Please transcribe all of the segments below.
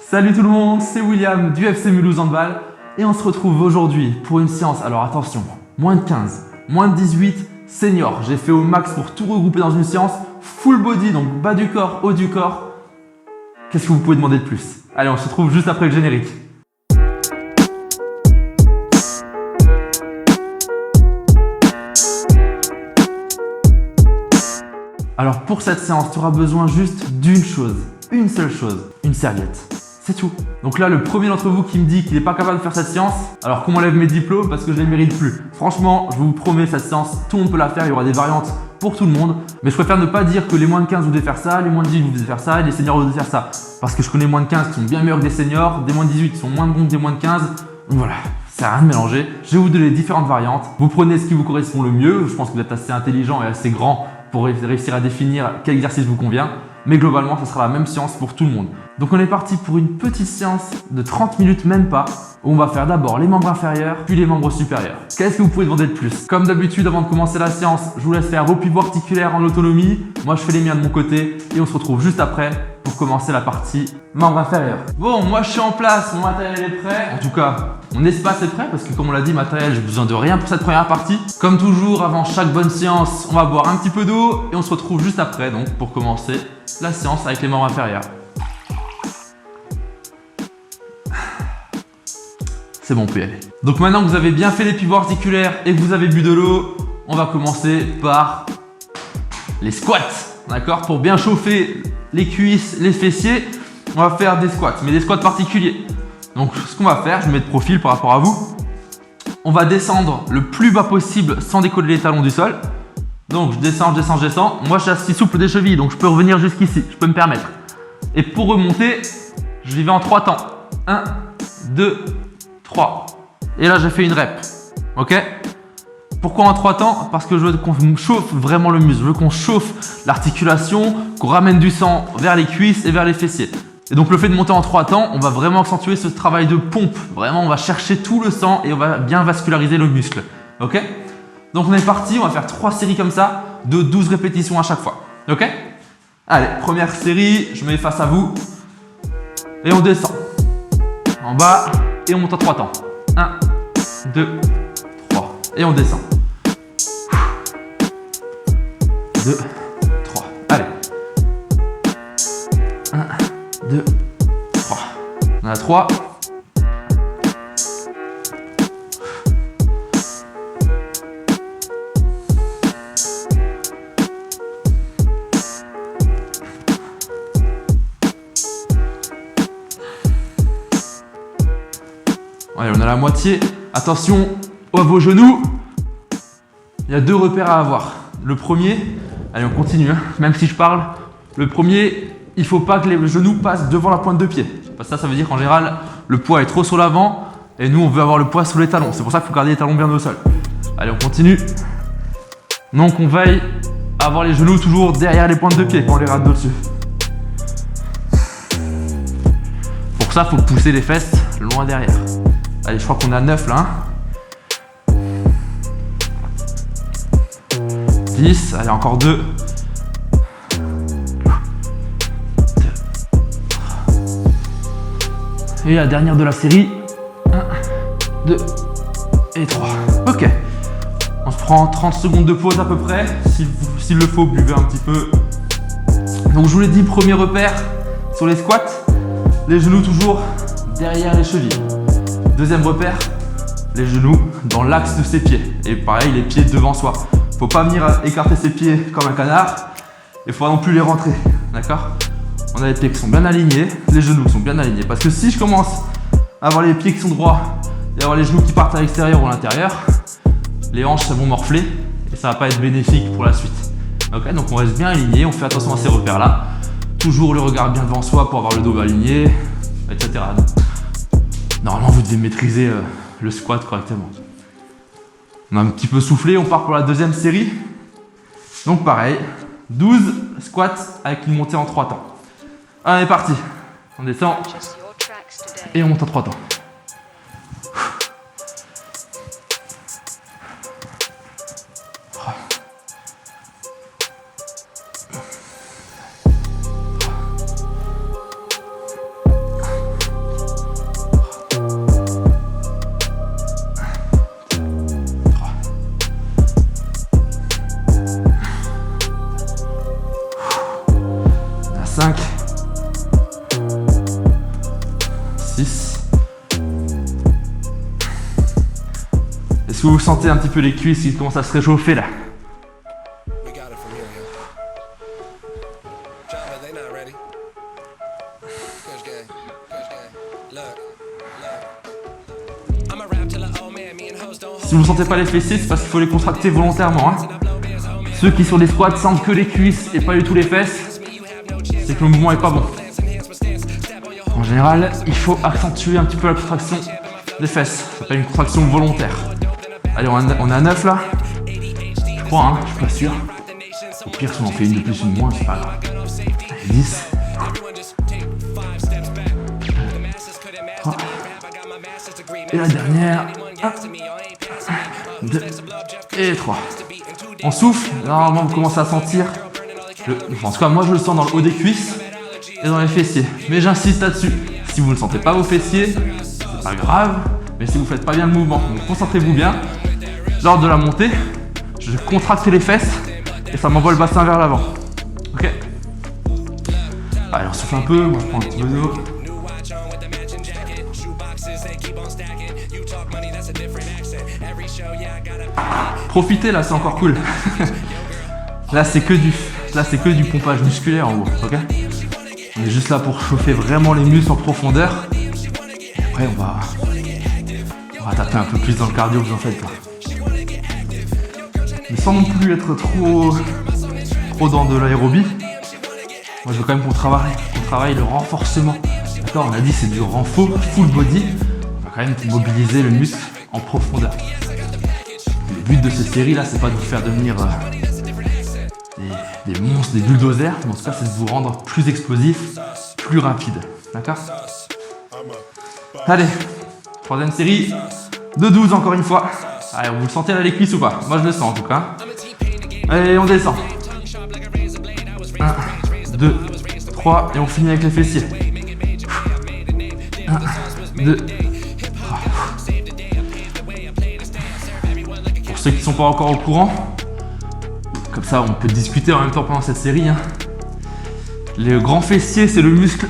Salut tout le monde, c'est William du FC Mulhouse Handball et on se retrouve aujourd'hui pour une séance, alors attention, moins de 15, moins de 18, senior. J'ai fait au max pour tout regrouper dans une séance, full body, donc bas du corps, haut du corps. Qu'est-ce que vous pouvez demander de plus? Allez, on se retrouve juste après le générique. Alors pour cette séance, tu auras besoin juste d'une chose, une seule chose, une serviette. C'est tout. Donc là, le premier d'entre vous qui me dit qu'il n'est pas capable de faire cette séance, alors qu'on m'enlève mes diplômes parce que je ne les mérite plus. Franchement, je vous promets, cette séance, tout le monde peut la faire, il y aura des variantes pour tout le monde. Mais je préfère ne pas dire que les moins de 15 vous devez faire ça, les moins de 18 vous devez faire ça, et les seniors vous devez faire ça. Parce que je connais moins de 15 qui sont bien meilleurs que des seniors, des moins de 18 qui sont moins bons que des moins de 15. Donc voilà, ça sert à rien de mélanger. Je vais vous donner différentes variantes. Vous prenez ce qui vous correspond le mieux. Je pense que vous êtes assez intelligent et assez grand pour réussir à définir quel exercice vous convient. Mais globalement, ce sera la même séance pour tout le monde. Donc on est parti pour une petite séance de 30 minutes, même pas, où on va faire d'abord les membres inférieurs, puis les membres supérieurs. Qu'est-ce que vous pouvez demander de plus? Comme d'habitude, avant de commencer la séance, je vous laisse faire vos pivots articulaires en autonomie. Moi, je fais les miens de mon côté et on se retrouve juste après pour commencer la partie membres inférieurs. Bon, moi je suis en place, mon matériel est prêt. En tout cas, mon espace est prêt parce que comme on l'a dit, matériel, j'ai besoin de rien pour cette première partie. Comme toujours, avant chaque bonne séance, on va boire un petit peu d'eau et on se retrouve juste après donc pour commencer la séance avec les membres inférieurs. C'est bon, on peut y aller. Donc maintenant que vous avez bien fait les pivots articulaires et que vous avez bu de l'eau, on va commencer par les squats. D'accord? Pour bien chauffer les cuisses, les fessiers, on va faire des squats, mais des squats particuliers. Donc ce qu'on va faire, je me mets de profil par rapport à vous. On va descendre le plus bas possible sans décoller les talons du sol. Donc je descends, je descends, je descends. Moi je suis assez souple des chevilles, donc je peux revenir jusqu'ici, je peux me permettre. Et pour remonter, je y vais en 3 temps. 1, 2, 3. Et là j'ai fait une rep. Ok? Pourquoi en 3 temps? Parce que je veux qu'on chauffe vraiment le muscle. Je veux qu'on chauffe l'articulation, qu'on ramène du sang vers les cuisses et vers les fessiers. Et donc le fait de monter en 3 temps, on va vraiment accentuer ce travail de pompe. Vraiment, on va chercher tout le sang et on va bien vasculariser le muscle. Ok? Donc on est parti, on va faire 3 séries comme ça, de 12 répétitions à chaque fois. Ok? Allez, première série, je mets face à vous. Et on descend. En bas, et on monte en 3 temps. 1, 2, 3. Et on descend. 2, 3. Allez. 1, 2, 3. On a 3. Allez, on a la moitié. Attention à vos genoux. Il y a 2 repères à avoir. Le premier, allez, on continue, hein. Même si je parle. Le premier, il ne faut pas que les genoux passent devant la pointe de pied. Parce que ça veut dire qu'en général, le poids est trop sur l'avant et nous, on veut avoir le poids sous les talons. C'est pour ça qu'il faut garder les talons bien au sol. Allez, on continue. Donc, on veille à avoir les genoux toujours derrière les pointes de pied quand on les rate dessus. Pour ça, il faut pousser les fesses loin derrière. Allez, je crois qu'on a 9 là. 10, allez, encore 2. 2. Et la dernière de la série. 1, 2 et 3. Ok. On se prend 30 secondes de pause à peu près. S'il le faut, buvez un petit peu. Donc je vous l'ai dit, premier repère sur les squats. Les genoux toujours derrière les chevilles. Deuxième repère, les genoux dans l'axe de ses pieds. Et pareil, les pieds devant soi. Faut pas venir écarter ses pieds comme un canard. Il faut pas non plus les rentrer. D'accord? On a les pieds qui sont bien alignés, les genoux qui sont bien alignés. Parce que si je commence à avoir les pieds qui sont droits et avoir les genoux qui partent à l'extérieur ou à l'intérieur, les hanches ça vont morfler et ça va pas être bénéfique pour la suite. Ok? Donc on reste bien aligné, on fait attention à ces repères-là. Toujours le regard bien devant soi pour avoir le dos aligné, etc. Normalement, vous devez maîtriser le squat correctement. On a un petit peu soufflé, on part pour la deuxième série. Donc pareil, 12 squats avec une montée en 3 temps. Allez, parti. On descend et on monte en 3 temps. 5, 6. Est-ce que vous sentez un petit peu les cuisses qui commencent à se réchauffer là? Si vous ne sentez pas les fessiers, c'est parce qu'il faut les contracter volontairement. Hein. Ceux qui sur des squats sentent que les cuisses et pas du tout les fesses, c'est que le mouvement est pas bon. En général, il faut accentuer un petit peu la contraction des fesses. C'est pas une contraction volontaire. Allez, on est à 9 là. Je crois, hein, je suis pas sûr. Au pire, si on en fait une de plus, une de moins, c'est pas grave. Allez, 10. 3. Et la dernière. 1, 2 et 3. On souffle. Normalement, vous commencez à sentir. En tout cas, moi, je le sens dans le haut des cuisses et dans les fessiers. Mais j'insiste là-dessus. Si vous ne sentez pas vos fessiers, c'est pas grave. Mais si vous faites pas bien le mouvement, donc concentrez-vous bien. Lors de la montée, je contracte les fesses et ça m'envoie le bassin vers l'avant. Ok. Allez, on souffle un peu. Moi, je prends un petit peu d'eau. Profitez, là, c'est encore cool. Là, c'est que du pompage musculaire en gros. Ok. On est juste là pour chauffer vraiment les muscles en profondeur. Et après, on va taper un peu plus dans le cardio, vous en faites pas. Mais sans non plus être trop dans de l'aérobie. Moi, je veux quand même qu'on travaille le renforcement. D'accord, on a dit c'est du renfort, full body. On va quand même mobiliser le muscle en profondeur. Le but de cette série là, c'est pas de vous faire devenir des monstres, des bulldozers, mais en tout cas, c'est de vous rendre plus explosif, plus rapide. D'accord? Allez, troisième série de 12 encore une fois. Allez, vous le sentez là les cuisses ou pas? Moi je le sens en tout cas. Allez, on descend. 1, 2, 3 et on finit avec les fessiers. 1, 2, 3. Pour ceux qui ne sont pas encore au courant, comme ça on peut discuter en même temps pendant cette série. Hein. Le grand fessier, c'est le muscle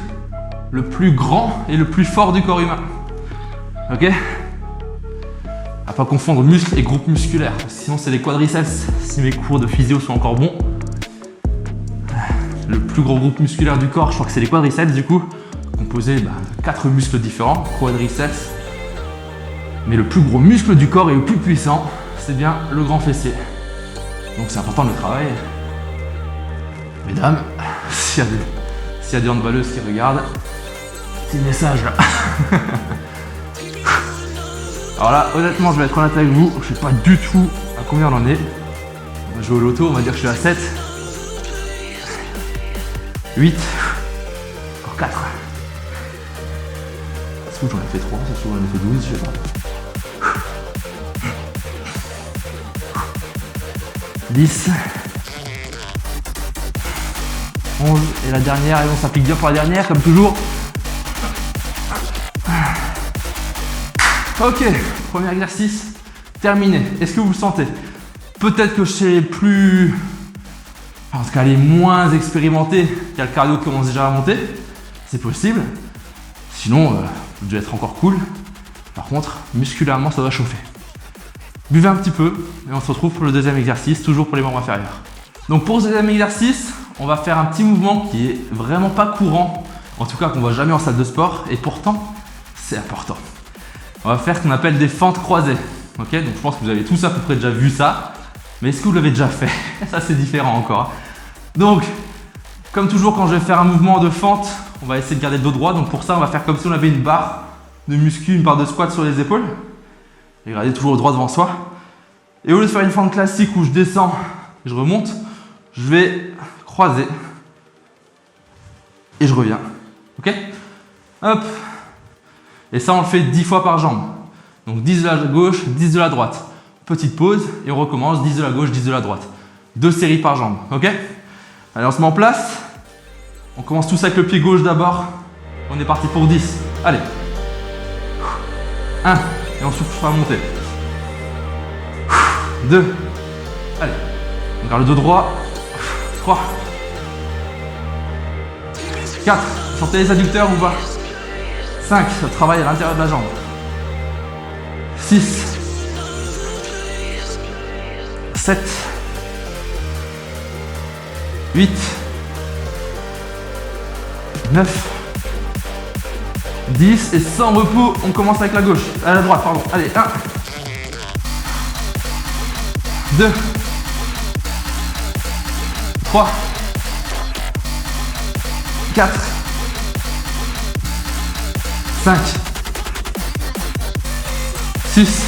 le plus grand et le plus fort du corps humain. Ok? À pas confondre muscle et groupe musculaire, sinon c'est les quadriceps si mes cours de physio sont encore bons. Le plus gros groupe musculaire du corps, je crois que c'est les quadriceps du coup, composé de 4 muscles différents, quadriceps. Mais le plus gros muscle du corps et le plus puissant, c'est bien le grand fessier. Donc c'est important de le travailler. Mesdames, s'il y a des handballeuses qui regardent, petit message là. Alors là, honnêtement, je vais être honnête avec vous, je sais pas du tout à combien on en est. On va jouer au loto, on va dire que je suis à 7. 8. Encore 4. Ça se trouve j'en ai fait 3, ça se trouve j'en ai fait 12, je sais pas. 10. 11. Et la dernière, et on s'applique bien pour la dernière, comme toujours. Ok, premier exercice terminé. Est-ce que vous le sentez? Peut-être que chez plus... En tout cas, les moins expérimentés, qui a le cardio qui commence déjà à monter. C'est possible. Sinon, vous devez être encore cool. Par contre, musculairement, ça doit chauffer. Buvez un petit peu et on se retrouve pour le deuxième exercice, toujours pour les membres inférieurs. Donc pour ce deuxième exercice, on va faire un petit mouvement qui est vraiment pas courant. En tout cas, qu'on voit jamais en salle de sport. Et pourtant, c'est important. On va faire ce qu'on appelle des fentes croisées. Ok, donc je pense que vous avez tous à peu près déjà vu ça. Mais est-ce que vous l'avez déjà fait? Ça c'est différent encore. Donc, comme toujours quand je vais faire un mouvement de fente, on va essayer de garder le dos droit. Donc pour ça, on va faire comme si on avait une barre de muscu, une barre de squat sur les épaules. Et garder toujours le droit devant soi. Et au lieu de faire une fente classique où je descends et je remonte, je vais croiser. Et je reviens. Ok? Hop. Et ça, on le fait 10 fois par jambe. Donc 10 de la gauche, 10 de la droite. Petite pause et on recommence 10 de la gauche, 10 de la droite. 2 séries par jambe. Ok? Allez, on se met en place. On commence tous avec le pied gauche d'abord. On est parti pour 10. Allez. 1. Et on souffle pour la montée. 2. Allez. On garde le dos droit. 3. 4, sentez les adducteurs ou pas. 5, ça travaille à l'intérieur de la jambe. 6, 7, 8, 9, 10 et sans repos, on commence avec la gauche, à la droite, pardon. Allez, 1, 2, 3, 4, 5, 6,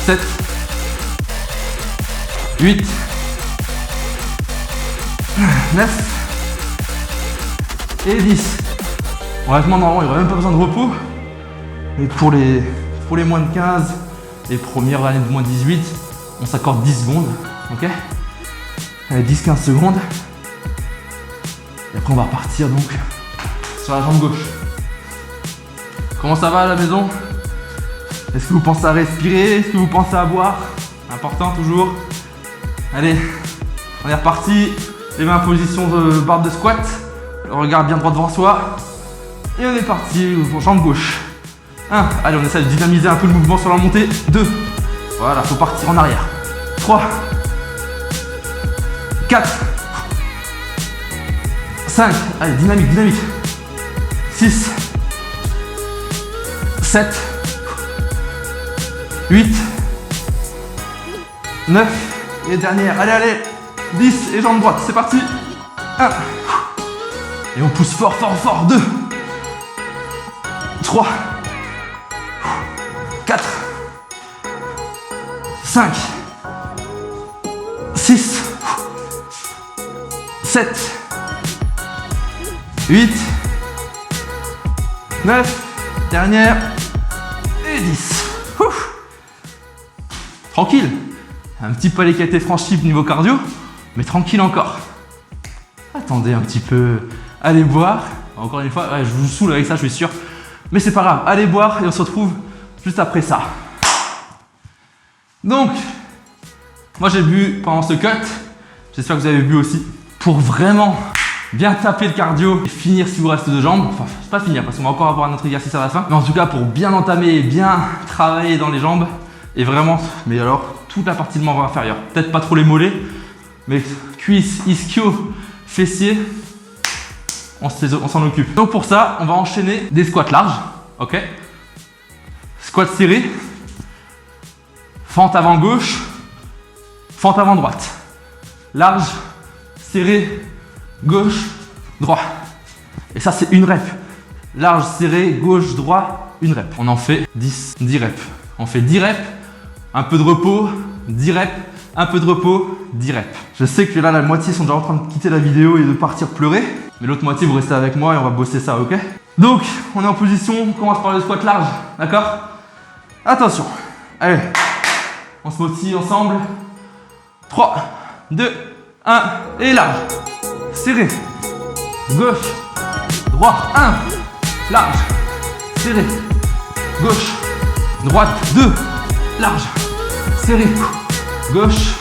7, 8, 9 et 10. Honnêtement, normalement, il n'y aurait même pas besoin de repos. Mais pour les moins de 15 et premières années de moins de 18, on s'accorde 10 secondes. Ok? Allez, 10-15 secondes. Et après, on va repartir donc sur la jambe gauche. Comment ça va à la maison? Est-ce que vous pensez à respirer? Est-ce que vous pensez à boire? Important toujours. Allez, on est reparti. Les mains en position de barre de squat. Le regard bien droit devant soi. Et on est parti pour jambe gauche. 1. Allez, on essaie de dynamiser un peu le mouvement sur la montée. 2. Voilà, faut partir en arrière. 3. 4. 5. Allez, dynamique, dynamique. 6. 7. 8. 9. Et dernière. Allez, allez. 10 et jambe droite. C'est parti. 1. Et on pousse fort, fort, fort. 2. 3. 4. 5. 6. 7. 8. 9. Dernière. Et 10. Ouf. Tranquille. Un petit palais qui a été franchi niveau cardio, mais tranquille encore. Attendez un petit peu. Allez boire. Encore une fois, ouais, je vous saoule avec ça, je suis sûr. Mais c'est pas grave. Allez boire et on se retrouve juste après ça. Donc, moi j'ai bu pendant ce cut. J'espère que vous avez bu aussi. Pour vraiment bien taper le cardio et finir si vous reste de jambes. Enfin, pas finir parce qu'on va encore avoir un autre exercice à la fin. Mais en tout cas, pour bien entamer et bien travailler dans les jambes. Et vraiment, mais alors, toute la partie de membre inférieur. Peut-être pas trop les mollets, mais cuisses, ischio, fessiers, on s'en occupe. Donc pour ça, on va enchaîner des squats larges. Ok. Squat serré. Fente avant gauche. Fente avant droite. Large, serré, gauche, droit. Et ça, c'est une rep. Large, serré, gauche, droit, une rep. On en fait 10 reps. On fait 10 reps, un peu de repos, 10 reps, un peu de repos, 10 reps. Je sais que là, la moitié sont déjà en train de quitter la vidéo et de partir pleurer. Mais l'autre moitié, vous restez avec moi et on va bosser ça, ok? Donc, on est en position, on commence par le squat large, d'accord? Attention. Allez, on se motive ensemble. 3, 2, 1, et large. Serré. Gauche. Droit. 1. Large. Serré. Gauche. Droite. 2. Large. Serré. Gauche.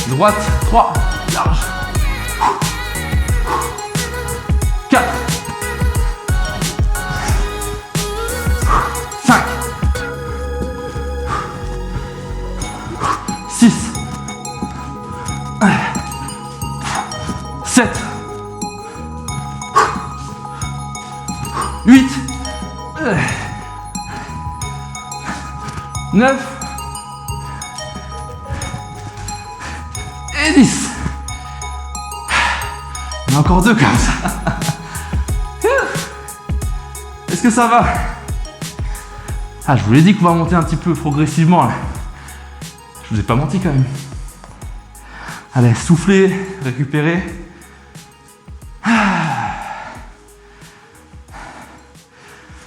Droite. 3. Large. 4. 5. 6. 7. 8. 9. Et 10. Il y en a encore 2 comme ça. Est-ce que ça va? Ah, je vous l'ai dit qu'on va monter un petit peu progressivement là. Je vous ai pas menti quand même. Allez, soufflez, récupérez.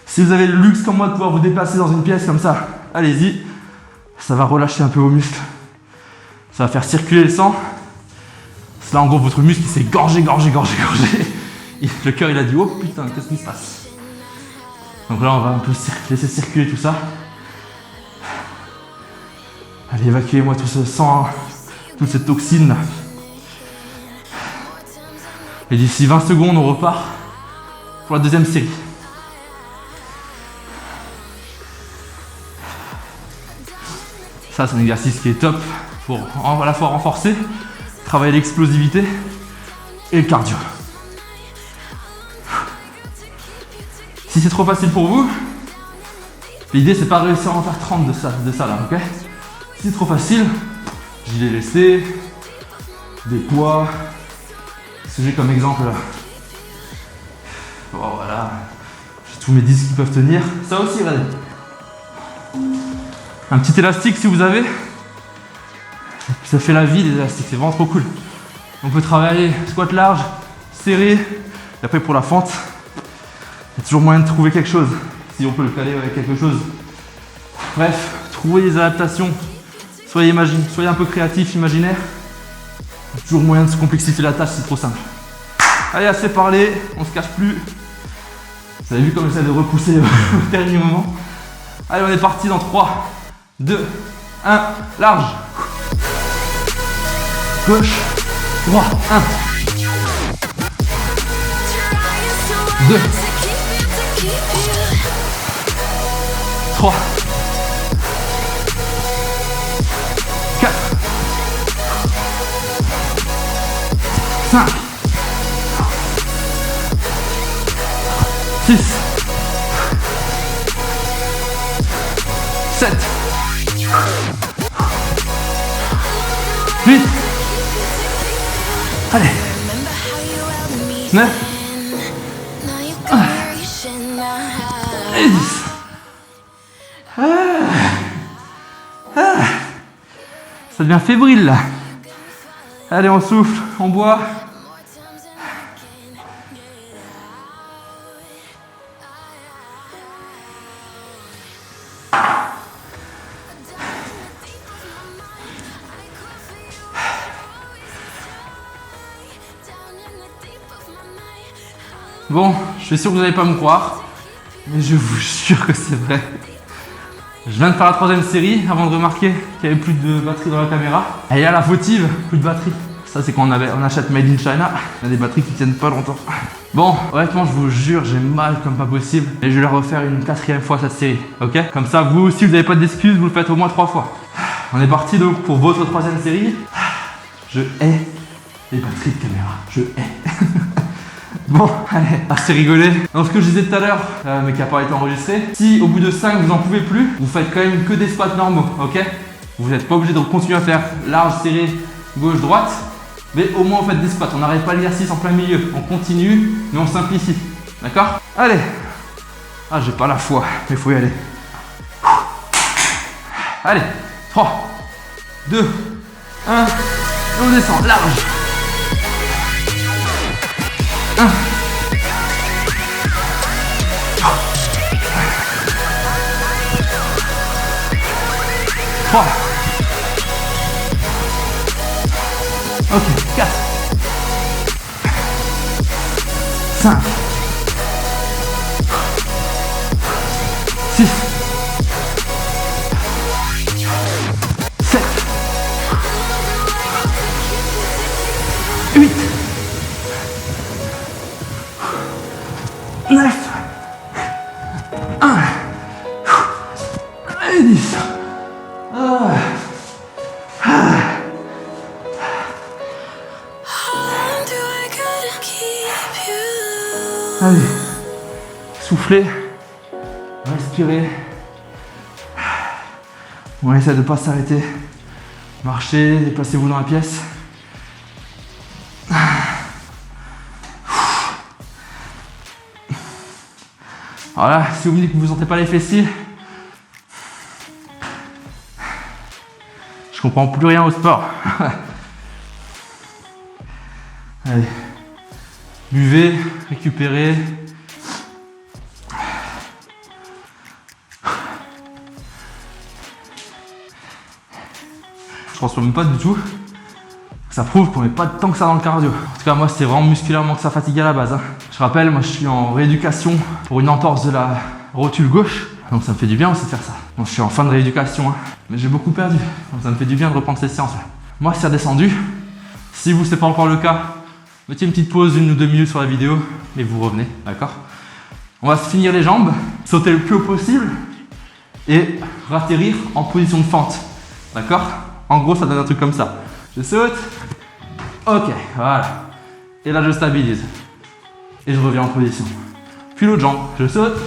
Si vous avez le luxe comme moi de pouvoir vous déplacer dans une pièce comme ça, allez-y. Ça va relâcher un peu vos muscles. Ça va faire circuler le sang. C'est là en gros votre muscle s'est gorgé. Le cœur il a dit oh putain, qu'est-ce qui se passe? Donc là on va un peu laisser circuler tout ça. Allez, évacuez-moi tout ce sang, toute cette toxine là. Et d'ici 20 secondes, on repart pour la deuxième série. Ça, c'est un exercice qui est top pour à la fois renforcer, travailler l'explosivité et le cardio. Si c'est trop facile pour vous, l'idée c'est pas réussir à en faire 30 de ça là, ok? Si c'est trop facile, j'y l'ai laissé, des poids, ce que j'ai comme exemple là. Oh, voilà, j'ai tous mes disques qui peuvent tenir. Ça aussi, regardez. Un petit élastique si vous avez. Ça fait la vie les élastiques, c'est vraiment trop cool. On peut travailler squat large, serré, et après pour la fente, il y a toujours moyen de trouver quelque chose, si on peut le caler avec quelque chose. Bref, trouvez des adaptations, soyez un peu créatif, imaginaire. Il y a toujours moyen de se complexifier la tâche, c'est trop simple. Allez, assez parlé, on se cache plus. Vous avez vu comme j'essaie de repousser au dernier moment. Allez, on est parti dans 3, 2, 1, large. Gauche, droit, 1, 2, 3, 4, 5, 6, 7, 8, allez, 9, et 10. Ça devient fébrile là. Allez, on souffle, on boit. Bon, je suis sûr que vous n'allez pas me croire, mais je vous jure que c'est vrai. Je viens de faire la troisième série avant de remarquer qu'il n'y avait plus de batterie dans la caméra. Et à la fautive, plus de batterie. Ça, c'est quand on achète Made in China. Il y a des batteries qui tiennent pas longtemps. Bon, honnêtement, je vous jure, j'ai mal comme pas possible. Et je vais la refaire une 4e fois cette série. Ok? Comme ça, vous aussi, vous n'avez pas d'excuses, vous le faites au moins 3 fois. On est parti donc pour votre troisième série. Je hais les batteries de caméra. Je hais. Bon, allez, assez rigolé. Donc ce que je disais tout à l'heure, mais qui n'a pas été enregistré, si au bout de 5 vous n'en pouvez plus, vous faites quand même que des squats normaux, ok? Vous n'êtes pas obligé de continuer à faire large, serré, gauche, droite, mais au moins vous faites des squats. On n'arrête pas l'exercice en plein milieu, on continue, mais on simplifie, d'accord? Allez. Ah, j'ai pas la foi, mais il faut y aller. Allez, 3, 2, 1, et on descend, large. 1, 3, ok, 4, 5, 6, 7, 8, 9, 1, et 10. Allez, soufflez, respirez. On essaie de ne pas s'arrêter. Marchez, déplacez-vous dans la pièce. Voilà, si vous me dites que vous ne sentez pas les fessiers, je comprends plus rien au sport. Allez, buvez, récupérez. Je pense même pas du tout. Ça prouve qu'on met pas de temps que ça dans le cardio. En tout cas, moi, c'est vraiment musculairement que ça fatigue à la base. Je rappelle, moi, je suis en rééducation pour une entorse de la rotule gauche. Donc, ça me fait du bien aussi de faire ça. Donc, je suis en fin de rééducation, mais j'ai beaucoup perdu. Donc, ça me fait du bien de reprendre ces séances-là. Moi, c'est redescendu. Si vous, c'est pas encore le cas, Mettez une petite pause d'1 ou 2 minutes sur la vidéo, et vous revenez, d'accord? On va se finir les jambes, sauter le plus haut possible et ratterrir en position de fente, d'accord? En gros, ça donne un truc comme ça. Je saute, ok, voilà. Et là, je stabilise. Et je reviens en position. Puis l'autre jambe, je saute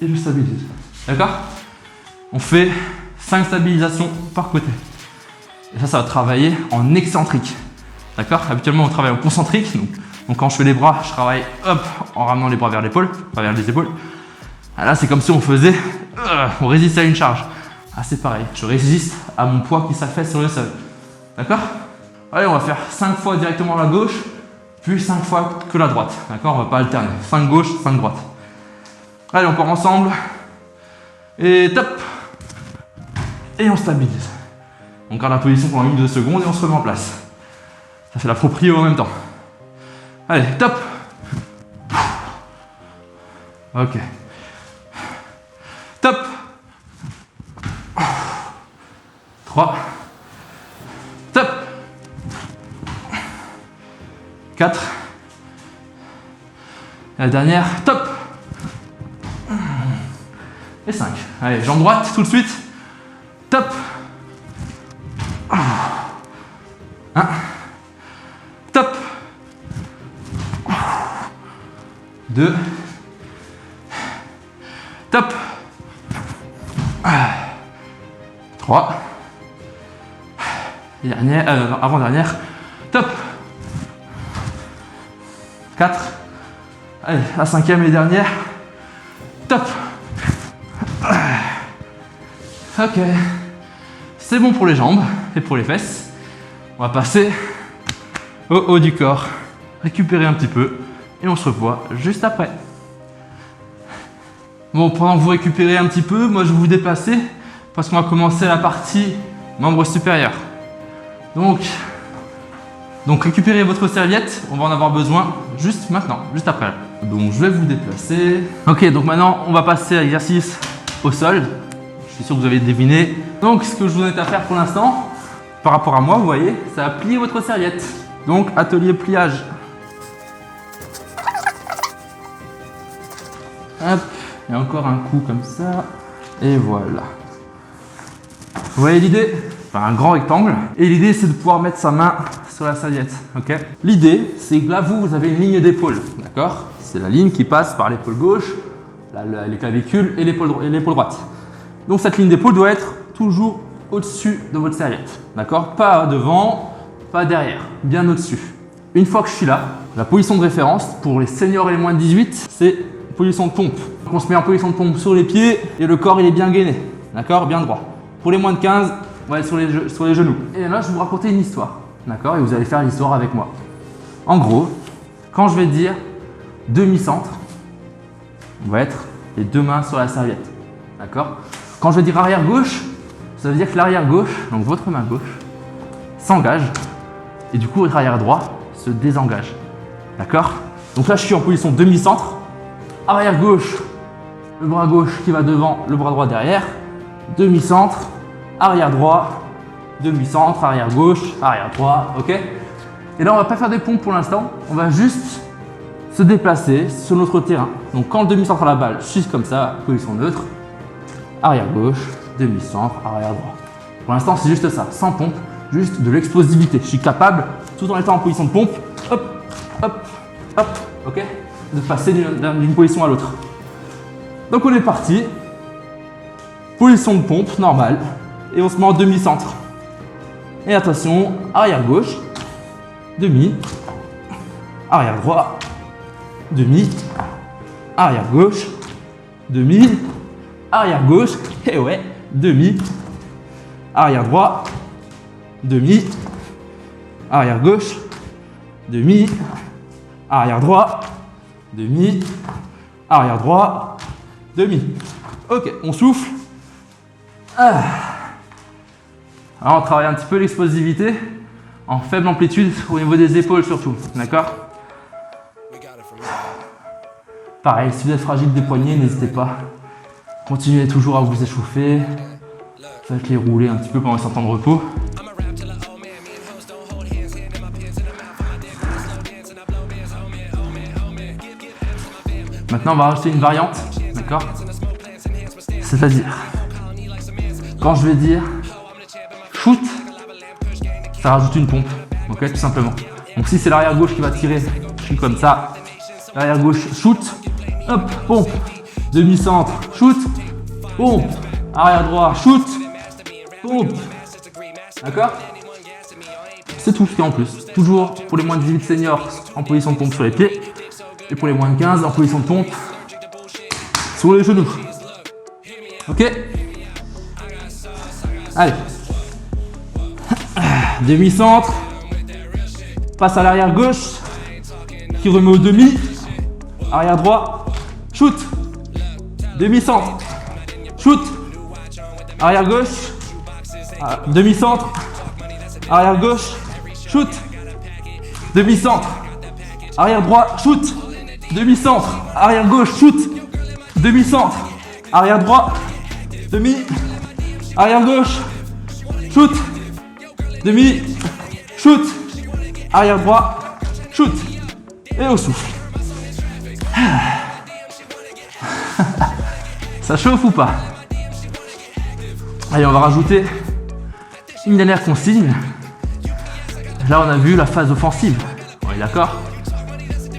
et je stabilise. D'accord? On fait 5 stabilisations par côté. Et ça va travailler en excentrique. D'accord? Habituellement, on travaille en concentrique. Donc quand je fais les bras, je travaille hop, en ramenant les bras vers l'épaule, pas vers les épaules. Ah, là, c'est comme si on faisait, on résiste à une charge. Ah, c'est pareil, je résiste à mon poids qui s'affaisse sur le sol. D'accord? Allez, on va faire 5 fois directement la gauche, puis 5 fois que la droite. D'accord? On va pas alterner. 5 gauche, 5 droite. Allez, on part ensemble. Et top! Et on stabilise. On garde la position pendant 1 ou 2 secondes et on se remet en place. Ça fait la proprio en même temps. Allez, top! Ok. Top! 3. Top! 4. La dernière, top! Et 5. Allez, jambe droite tout de suite. Top! 1. Top! 2. Top! 3. Dernière, avant-dernière. Top! 4. Allez, la 5e et dernière. Top! Ok. C'est bon pour les jambes et pour les fesses. On va passer au haut du corps. Récupérer un petit peu et on se revoit juste après. Bon, pendant que vous récupérez un petit peu, moi je vais vous déplacer parce qu'on va commencer la partie membres supérieurs. Donc récupérez votre serviette, on va en avoir besoin juste maintenant, juste après. Donc je vais vous déplacer. Ok, donc maintenant on va passer à l'exercice au sol. Je suis sûr que vous avez deviné. Donc ce que je vous invite à faire pour l'instant, par rapport à moi, vous voyez, ça va plier votre serviette. Donc atelier pliage. Hop, et encore un coup comme ça. Et voilà. Vous voyez l'idée? Enfin, un grand rectangle. Et l'idée, c'est de pouvoir mettre sa main sur la serviette. Ok? L'idée, c'est que là, vous avez une ligne d'épaule. D'accord? C'est la ligne qui passe par l'épaule gauche, les clavicules et l'épaule droite. Donc, cette ligne d'épaule doit être toujours au-dessus de votre serviette. D'accord? Pas devant, pas derrière. Bien au-dessus. Une fois que je suis là, la position de référence pour les seniors et les moins de 18, c'est position de pompe. Donc, on se met en position de pompe sur les pieds et le corps, il est bien gainé. D'accord? Bien droit. Pour les moins de 15, on va être sur les genoux. Et là, je vais vous raconter une histoire. D'accord? Et vous allez faire l'histoire avec moi. En gros, quand je vais dire demi-centre, on va être les deux mains sur la serviette. D'accord? Quand je vais dire arrière gauche, ça veut dire que l'arrière gauche, donc votre main gauche, s'engage. Et du coup, votre arrière droit se désengage. D'accord? Donc là, je suis en position demi-centre. Arrière gauche, le bras gauche qui va devant, le bras droit derrière. Demi-centre, arrière droit, demi-centre, arrière gauche, arrière droit, ok? Et là, on va pas faire des pompes pour l'instant, on va juste se déplacer sur notre terrain. Donc quand le demi-centre à la balle, je suis comme ça, position neutre, arrière gauche, demi-centre, arrière droit. Pour l'instant, c'est juste ça, sans pompe, juste de l'explosivité. Je suis capable, tout en étant en position de pompe, hop, hop, hop, ok? De passer d'une position à l'autre. Donc on est parti. Position de pompe normale et on se met en demi-centre. Et attention, arrière gauche, demi, arrière droit, demi, arrière gauche, demi, arrière gauche, et ouais, demi, arrière droit, demi, arrière gauche, demi, arrière droit, demi, arrière droit, demi. Ok, on souffle. Alors on travaille un petit peu l'explosivité en faible amplitude au niveau des épaules surtout, d'accord? Pareil, si vous êtes fragile des poignets, n'hésitez pas. Continuez toujours à vous échauffer. Faites les rouler un petit peu pendant un certain temps de repos. Maintenant, on va rajouter une variante, d'accord? C'est-à-dire, quand je vais dire shoot, ça rajoute une pompe, ok, tout simplement. Donc si c'est l'arrière gauche qui va tirer, je suis comme ça, l'arrière gauche shoot, hop, pompe, demi-centre, shoot, pompe, arrière droit, shoot, pompe, d'accord? C'est tout ce qu'il y a en plus. Toujours pour les moins de 18 seniors en position de pompe sur les pieds, et pour les moins de 15 en position de pompe sur les genoux. Ok? Allez. Demi-centre. Passe à l'arrière gauche. Qui remet au demi. Arrière droit. Shoot. Demi-centre. Shoot. Arrière gauche. Demi-centre. Arrière gauche. Shoot. Demi-centre. Arrière droit. Shoot. Demi-centre. Arrière gauche. Shoot. Demi-centre. Arrière droit. Demi. Arrière gauche. Shoot. Demi. Shoot. Arrière droit. Shoot. Et au souffle. Ça chauffe ou pas? Allez, on va rajouter une dernière consigne. Là, on a vu la phase offensive. On est d'accord?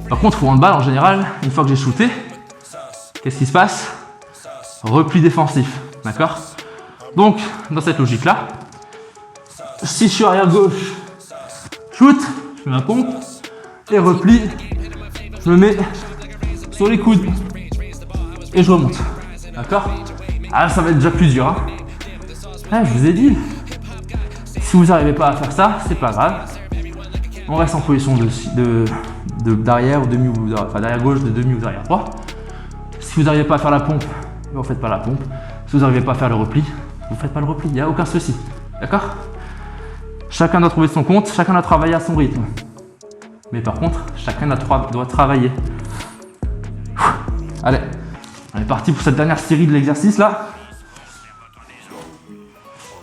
Par contre, au handball, en général, une fois que j'ai shooté, qu'est-ce qui se passe? Repli défensif. D'accord? Donc, dans cette logique-là, si je suis arrière gauche, shoot, je mets ma pompe, et repli, je me mets sur les coudes, et je remonte. D'accord? Ah, ça va être déjà plus dur. Hein. Ah, je vous ai dit. Si vous n'arrivez pas à faire ça, c'est pas grave. On reste en position d'arrière ou demi, enfin d'arrière gauche, de demi ou d'arrière droit. Si vous n'arrivez pas à faire la pompe, vous ne faites pas la pompe. Si vous n'arrivez pas à faire le repli, vous ne faites pas le repli. Il n'y a aucun souci. D'accord? Chacun doit trouver son compte, chacun doit travailler à son rythme. Mais par contre, chacun doit travailler. Allez, on est parti pour cette dernière série de l'exercice là.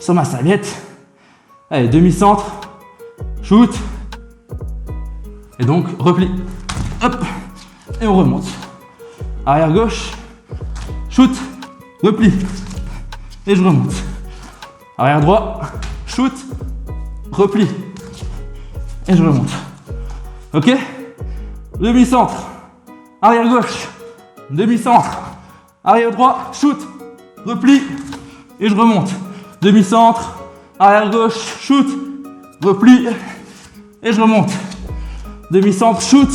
Sur ma serviette. Allez, demi-centre, shoot. Et donc, repli. Hop. Et on remonte. Arrière gauche, shoot, repli. Et je remonte. Arrière droit, shoot, repli. Et je remonte. Ok? Demi-centre, arrière gauche, demi-centre, arrière droit, shoot, repli. Et je remonte. Demi-centre, arrière gauche, shoot, repli. Et je remonte. Demi-centre, shoot,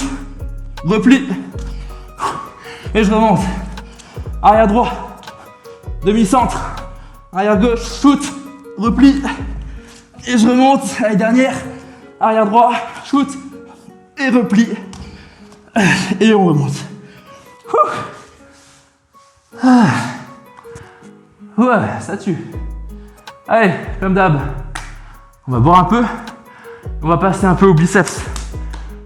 repli. Et je remonte. Arrière droit, demi-centre, arrière gauche, shoot, repli. Et je remonte. Allez, dernière. Arrière droit, shoot, et repli. Et on remonte. Ah. Ouais, ça tue. Allez, comme d'hab, on va boire un peu. On va passer un peu au biceps.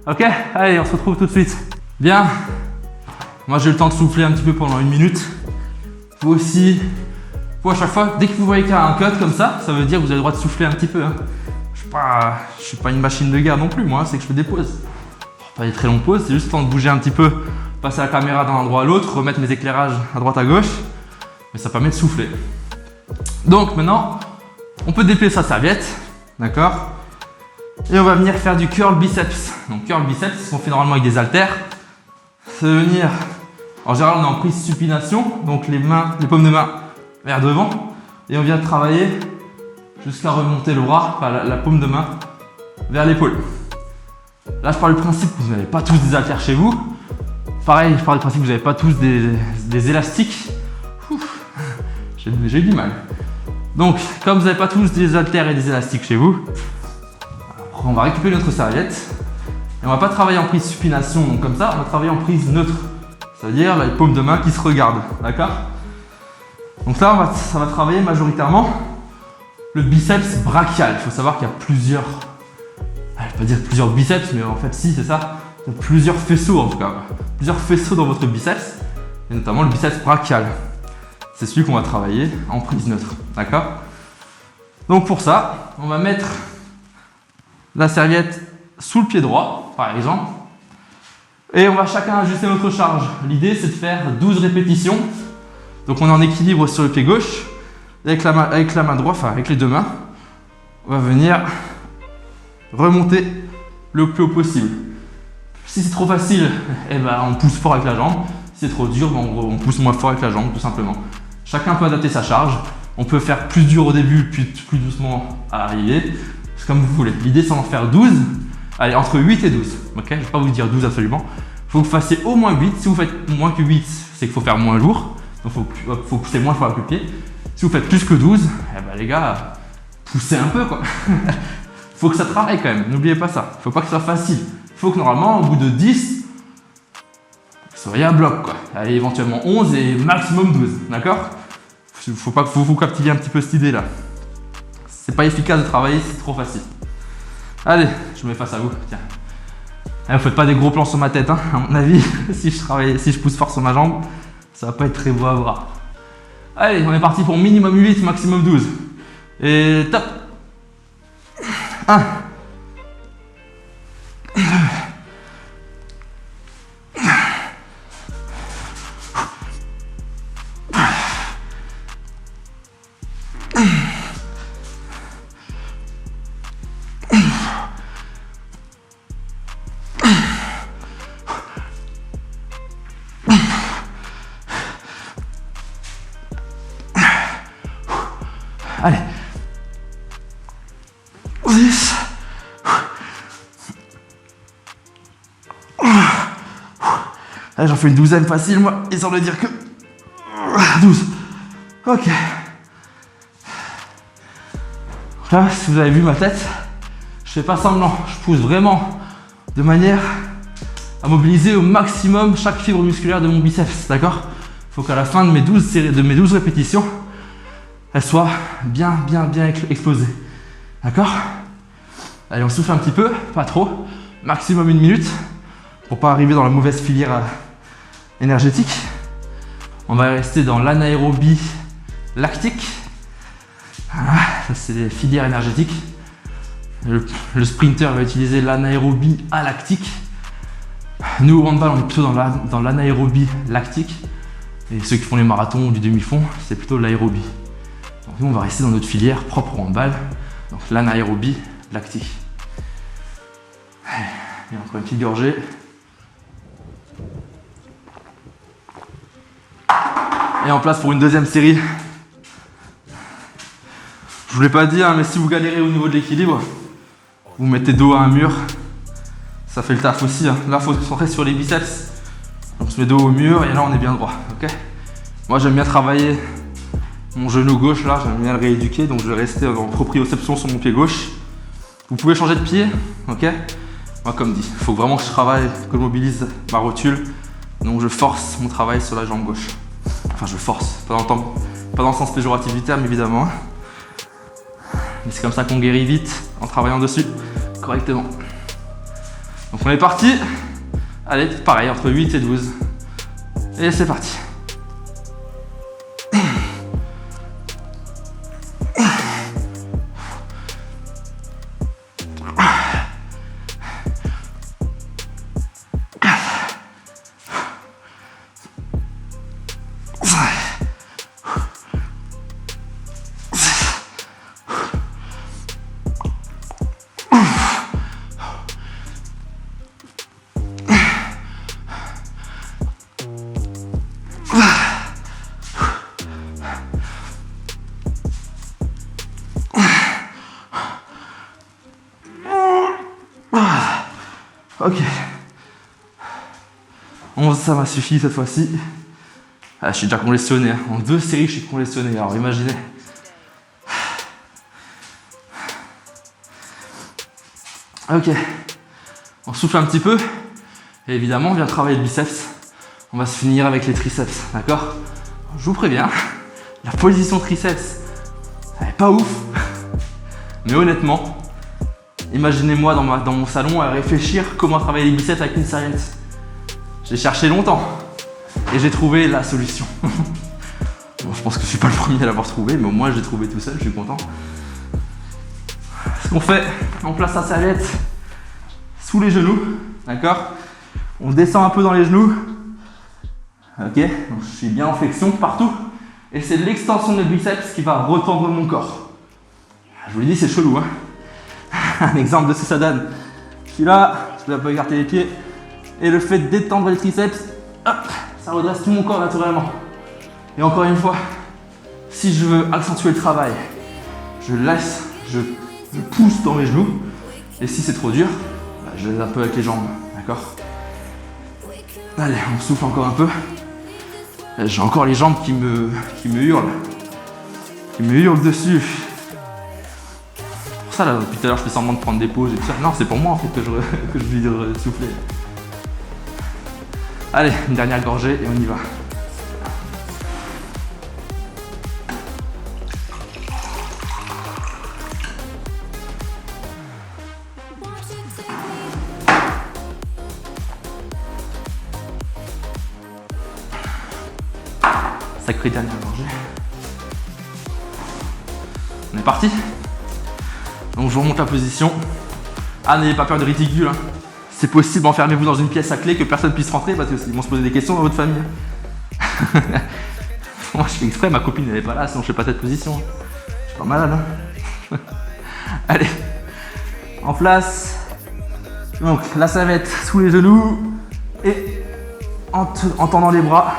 Ok? Allez, on se retrouve tout de suite. Bien. Moi, j'ai eu le temps de souffler un petit peu pendant 1 minute. Vous aussi. Vous, à chaque fois, dès que vous voyez qu'il y a un cut comme ça veut dire que vous avez le droit de souffler un petit peu. Hein. Je suis pas une machine de guerre non plus, moi. C'est que je fais des pauses. Pas des très longues pauses. C'est juste le temps de bouger un petit peu, passer la caméra d'un endroit à l'autre, remettre mes éclairages à droite à gauche. Mais ça permet de souffler. Donc maintenant, on peut déplier sa serviette. D'accord? Et on va venir faire du curl biceps. Donc curl biceps, on fait normalement avec des haltères. C'est venir, en général on est en prise supination, donc les paumes de main vers devant. Et on vient travailler jusqu'à remonter le bras, enfin la paume de main vers l'épaule. Là je parle du principe que vous n'avez pas tous des haltères chez vous. Pareil, je parle du principe que vous n'avez pas tous des élastiques. J'ai eu du mal. Donc, comme vous n'avez pas tous des haltères et des élastiques chez vous, on va récupérer notre serviette et on va pas travailler en prise supination, donc comme ça, on va travailler en prise neutre, c'est-à-dire les paumes de main qui se regardent, d'accord? Donc là, ça va travailler majoritairement le biceps brachial. Il faut savoir qu'il y a plusieurs, je vais pas dire plusieurs biceps, mais en fait si, c'est ça, il y a plusieurs faisceaux en tout cas, plusieurs faisceaux dans votre biceps, et notamment le biceps brachial. C'est celui qu'on va travailler en prise neutre, d'accord? Donc pour ça, on va mettre la serviette sous le pied droit, par exemple. Et on va chacun ajuster notre charge. L'idée, c'est de faire 12 répétitions. Donc on est en équilibre sur le pied gauche. Avec la main droite, enfin avec les deux mains, on va venir remonter le plus haut possible. Si c'est trop facile, eh ben, on pousse fort avec la jambe. Si c'est trop dur, ben, on pousse moins fort avec la jambe, tout simplement. Chacun peut adapter sa charge. On peut faire plus dur au début, puis plus doucement à arriver. C'est comme vous voulez. L'idée, c'est d'en faire 12. Allez, entre 8 et 12. Ok, je ne vais pas vous dire 12 absolument. Il faut que vous fassiez au moins 8. Si vous faites moins que 8, c'est qu'il faut faire moins lourd. Donc il faut pousser moins fort avec le pied. Si vous faites plus que 12, eh ben, les gars, poussez un peu quoi. Faut que ça travaille quand même, n'oubliez pas ça. Faut pas que ce soit facile. Faut que normalement, au bout de 10, vous soyez à bloc quoi. Allez, éventuellement 11 et maximum 12, d'accord? Faut pas que vous captiviez un petit peu cette idée là. C'est pas efficace de travailler, c'est trop facile. Allez, je me mets face à vous, tiens. Allez, faites pas des gros plans sur ma tête, hein. À mon avis, si je pousse fort sur ma jambe, ça va pas être très beau à voir. Allez, on est parti pour minimum 8, maximum 12. Et top. 1. 2. Allez. 10. Allez, j'en fais une douzaine facile, moi, histoire de dire que 12. Ok. Là, si vous avez vu ma tête, je fais pas semblant. Je pousse vraiment de manière à mobiliser au maximum chaque fibre musculaire de mon biceps, d'accord? Il faut qu'à la fin de mes 12 répétitions, elle soit bien explosée. D'accord? Allez, on souffle un petit peu, pas trop. Maximum 1 minute pour pas arriver dans la mauvaise filière énergétique. On va rester dans l'anaérobie lactique. Voilà, ça c'est les filières énergétiques. Le sprinter va utiliser l'anaérobie alactique. Nous au handball, on est plutôt dans l'anaérobie lactique. Et ceux qui font les marathons ou du demi-fond, c'est plutôt l'aérobie. Donc nous, on va rester dans notre filière propre au handball. Donc l'anaérobie lactique. Et encore une petite gorgée. Et en place pour une deuxième série. Je vous l'ai pas dit, hein, mais si vous galérez au niveau de l'équilibre, vous mettez dos à un mur. Ça fait le taf aussi. Hein. Là, il faut se concentrer sur les biceps. On se met dos au mur et là, on est bien droit. Okay, moi, j'aime bien travailler mon genou gauche. Là, j'aime bien le rééduquer. Donc, je vais rester en proprioception sur mon pied gauche. Vous pouvez changer de pied. Ok, moi, comme dit, il faut vraiment que je travaille, que je mobilise ma rotule. Donc, je force mon travail sur la jambe gauche. Enfin, je force. Pas dans le sens péjoratif du terme, évidemment. Mais c'est comme ça qu'on guérit vite en travaillant dessus correctement. Donc on est parti. Allez, pareil, entre 8 et 12. Et c'est parti. Ok. 11, ça m'a suffi cette fois-ci. Ah, je suis déjà congestionné. Hein. En 2 séries, je suis congestionné. Alors imaginez. Ok. On souffle un petit peu. Et évidemment, on vient travailler le biceps. On va se finir avec les triceps. D'accord? Je vous préviens, la position triceps, elle n'est pas ouf. Mais honnêtement, imaginez-moi dans mon salon à réfléchir comment travailler les biceps avec une serviette. J'ai cherché longtemps et j'ai trouvé la solution. Bon, je pense que je suis pas le premier à l'avoir trouvé, mais au moins j'ai trouvé tout seul, je suis content. Ce qu'on fait, on place sa serviette sous les genoux, d'accord? On descend un peu dans les genoux. Ok, donc je suis bien en flexion partout. Et c'est l'extension de biceps qui va retendre mon corps. Je vous l'ai dit, c'est chelou, hein. Un exemple de ce que ça donne. Je suis là, je dois pas écarter les pieds. Et le fait d'étendre les triceps, hop, ça redresse tout mon corps naturellement. Et encore une fois, si je veux accentuer le travail, je laisse, je pousse dans mes genoux. Et si c'est trop dur, bah, je laisse un peu avec les jambes, d'accord? Allez, on souffle encore un peu. J'ai encore les jambes qui me hurlent. Qui me hurlent dessus. Pour ça, là, depuis tout à l'heure, je fais semblant de prendre des pauses et tout ça. Non, c'est pour moi en fait que je veux souffler. Allez, une dernière gorgée et on y va. Sacrée dernière gorgée. On est parti. Donc je vous remonte la position. Ah, n'ayez pas peur de ridicule, hein. C'est possible, enfermez-vous dans une pièce à clé que personne ne puisse rentrer parce qu'ils vont se poser des questions dans votre famille. Moi je fais exprès, ma copine n'est pas là, sinon je fais pas cette position. Je suis pas malade, hein. Allez, en place. Donc là ça va être sous les genoux et en tendant les bras.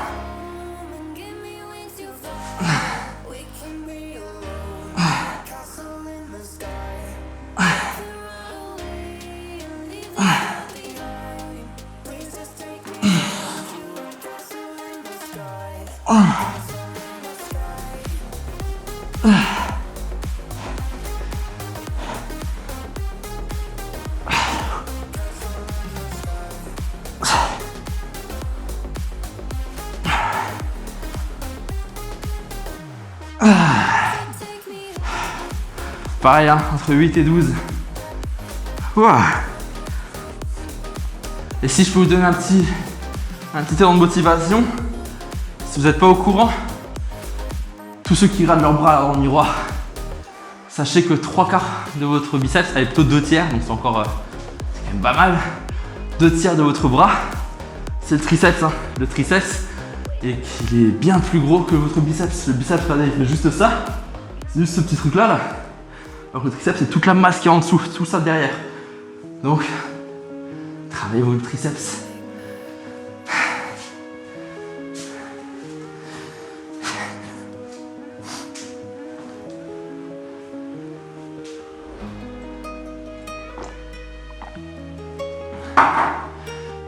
Pareil, hein, entre 8 et 12. Ouah. Et si je peux vous donner un petit élan de motivation, si vous n'êtes pas au courant, tous ceux qui gardent leurs bras dans le miroir, sachez que 3/4 de votre biceps, allez plutôt 2/3, donc c'est encore c'est quand même pas mal. 2/3 de votre bras, c'est le triceps, hein, le triceps, et qu'il est bien plus gros que votre biceps. Le biceps, regardez, il fait juste ça, c'est juste ce petit truc là. Alors que le triceps, c'est toute la masse qui est en dessous, tout ça derrière. Donc, travaillez vos triceps.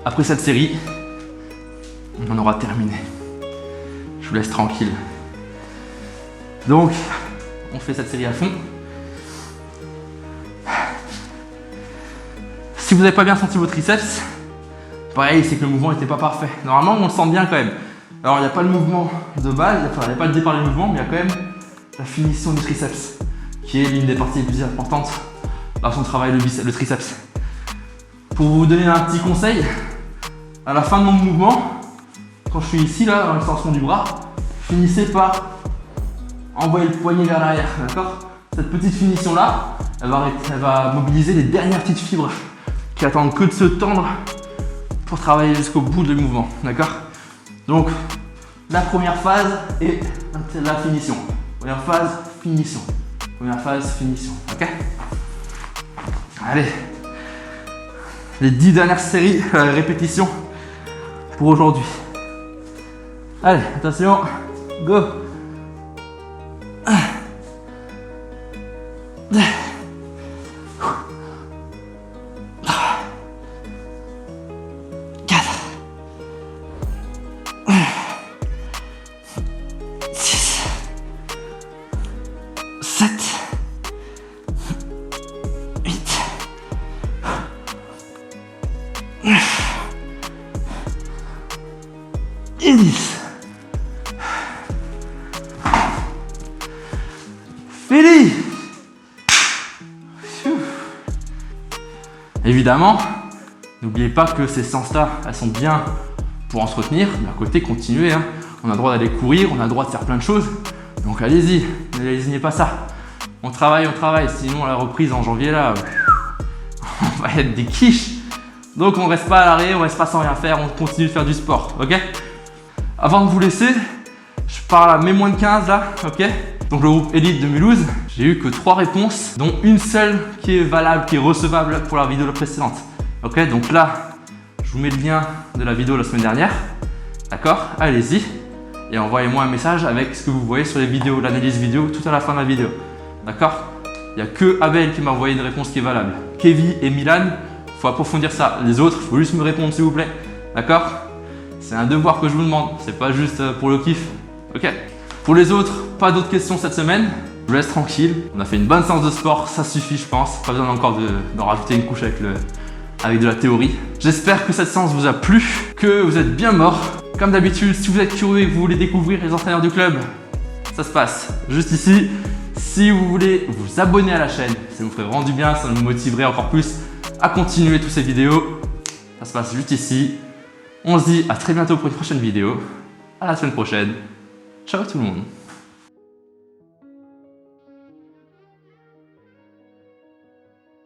Après cette série, on en aura terminé. Je vous laisse tranquille. Donc, on fait cette série à fond. Si vous n'avez pas bien senti vos triceps, pareil, c'est que le mouvement n'était pas parfait. Normalement, on le sent bien quand même. Alors, il n'y a pas le mouvement de base, il n'y a pas le départ du mouvement, mais il y a quand même la finition du triceps, qui est l'une des parties les plus importantes lorsqu'on travaille le triceps. Pour vous donner un petit conseil, à la fin de mon mouvement, quand je suis ici, là, dans l'extension du bras, finissez par envoyer le poignet vers l'arrière, d'accord? Cette petite finition-là, elle va mobiliser les dernières petites fibres qui attendent que de se tendre pour travailler jusqu'au bout du mouvement, d'accord? Donc, la première phase et la finition. Première phase, finition. Première phase, finition, ok? Allez, les 10 dernières séries, répétitions pour aujourd'hui. Allez, attention, go! 10. Fini. Évidemment, n'oubliez pas que ces séances-là, elles sont bien pour entretenir, mais à côté, continuez. Hein. On a le droit d'aller courir, on a le droit de faire plein de choses. Donc allez-y, ne lésignez pas ça. On travaille. Sinon, à la reprise en janvier, là, on va être des quiches. Donc on reste pas à l'arrêt, on reste pas sans rien faire, on continue de faire du sport, ok? Avant de vous laisser, je parle à mes moins de 15 là, ok? Donc le groupe Elite de Mulhouse, j'ai eu que 3 réponses, dont une seule qui est valable, qui est recevable pour la vidéo précédente. Ok, donc là, je vous mets le lien de la vidéo la semaine dernière. D'accord? Allez-y et envoyez-moi un message avec ce que vous voyez sur les vidéos, l'analyse vidéo tout à la fin de la vidéo. D'accord? Il n'y a que Abel qui m'a envoyé une réponse qui est valable. Kevin et Milan, il faut approfondir ça. Les autres, il faut juste me répondre s'il vous plaît. D'accord? C'est un devoir que je vous demande, c'est pas juste pour le kiff. Ok? Pour les autres, pas d'autres questions cette semaine. Je vous laisse tranquille. On a fait une bonne séance de sport, ça suffit je pense. Pas besoin encore d'en rajouter une couche avec de la théorie. J'espère que cette séance vous a plu, que vous êtes bien mort. Comme d'habitude, si vous êtes curieux et que vous voulez découvrir les entraîneurs du club, ça se passe juste ici. Si vous voulez vous abonner à la chaîne, ça nous ferait vraiment du bien, ça nous motiverait encore plus à continuer toutes ces vidéos. Ça se passe juste ici. On se dit à très bientôt pour une prochaine vidéo. À la semaine prochaine. Ciao tout le monde.